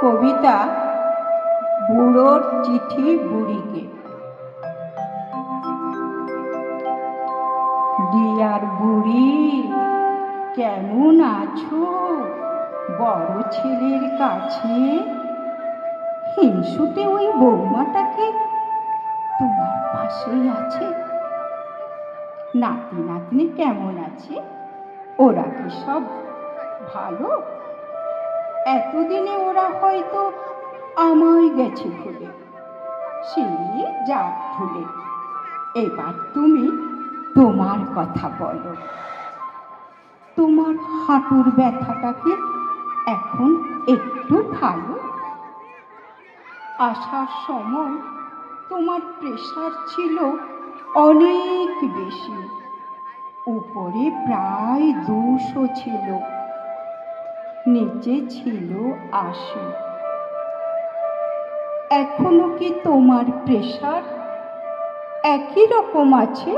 কবিতা বুড়োর চিঠি বুড়িকে। ডিয়ার বুড়ি, কেমন আছো? বড় ছেলের কাছে হিংসুটে ওই বৌমাটাকে তোমার পাশেই আছে। নাতি নাতনি কেমন আছে? ওরা কি সব ভালো? এতদিনে ওরা হয়তো আমায় গেছে ভুলে। সে যাক ভুলে, এবার তুমি তোমার কথা বলো। তোমার হাঁটুর ব্যথাটাকে এখন একটু ভালো? আসার সময় তোমার প্রেশার ছিল অনেক বেশি, উপরে প্রায় 200 ছিল, নিচে ছিল 80। এখনো কি তোমার প্রেশার একই রকম আছে?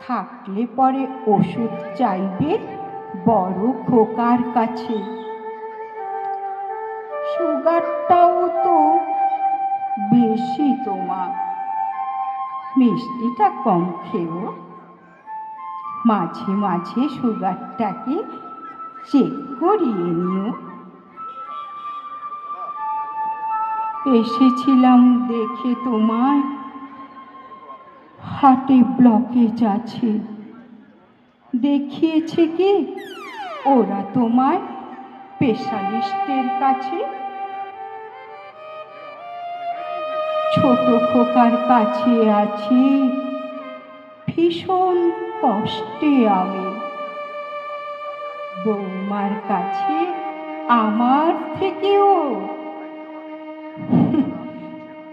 থাকলে পরে ওষুধ চাইবে বড় খোকার কাছে। সুগারটাও তো বেশি তোমার, মিষ্টিটা কম খেও। মাঝে মাঝে সুগারটাকে চেক করিয়ে নিও। এসেছিলাম দেখে তোমায়, হার্টে ব্লকেজ আছে। দেখিয়েছে কি ওরা তোমায় স্পেশালিস্টের কাছে? ছোট খোকার কাছে আছি, ভীষণ কষ্টে আমি। বৌমার কাছে আমার থেকেও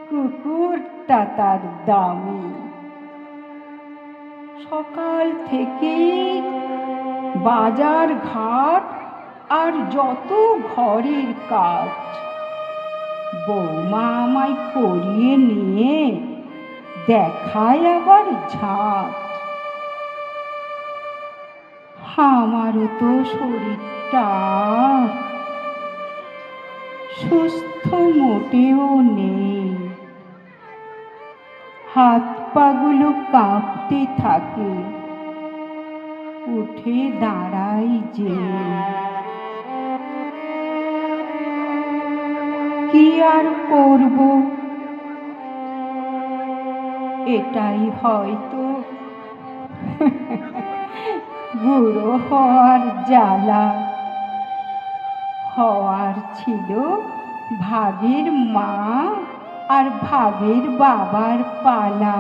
কুকুরটা তার দামি। সকাল থেকে বাজার ঘাট আর যত ঘরের কাজ বৌমা আমায় করিয়ে নিয়ে দেখায় আবার ঝাঁট। আমারও তো শরীরটা সুস্থ মোটেও নেই, হাত পাগুলো কাঁপতে থাকে, উঠে দাঁড়াই যে। কি আর করব, এটাই হয়তো বুড়ো হওয়ার জ্বালা। হওয়ার ছিল ভাগের মা আর ভাগের বাবার পালা।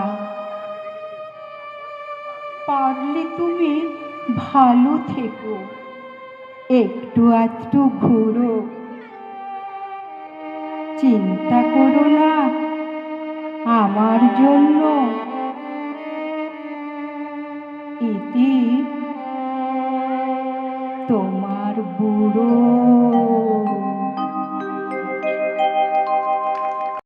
পারলে তুমি ভালো থেকো, একটু আধটু ঘুরো। চিন্তা করো না আমার জন্য। ইতি তোমার বুড়ো।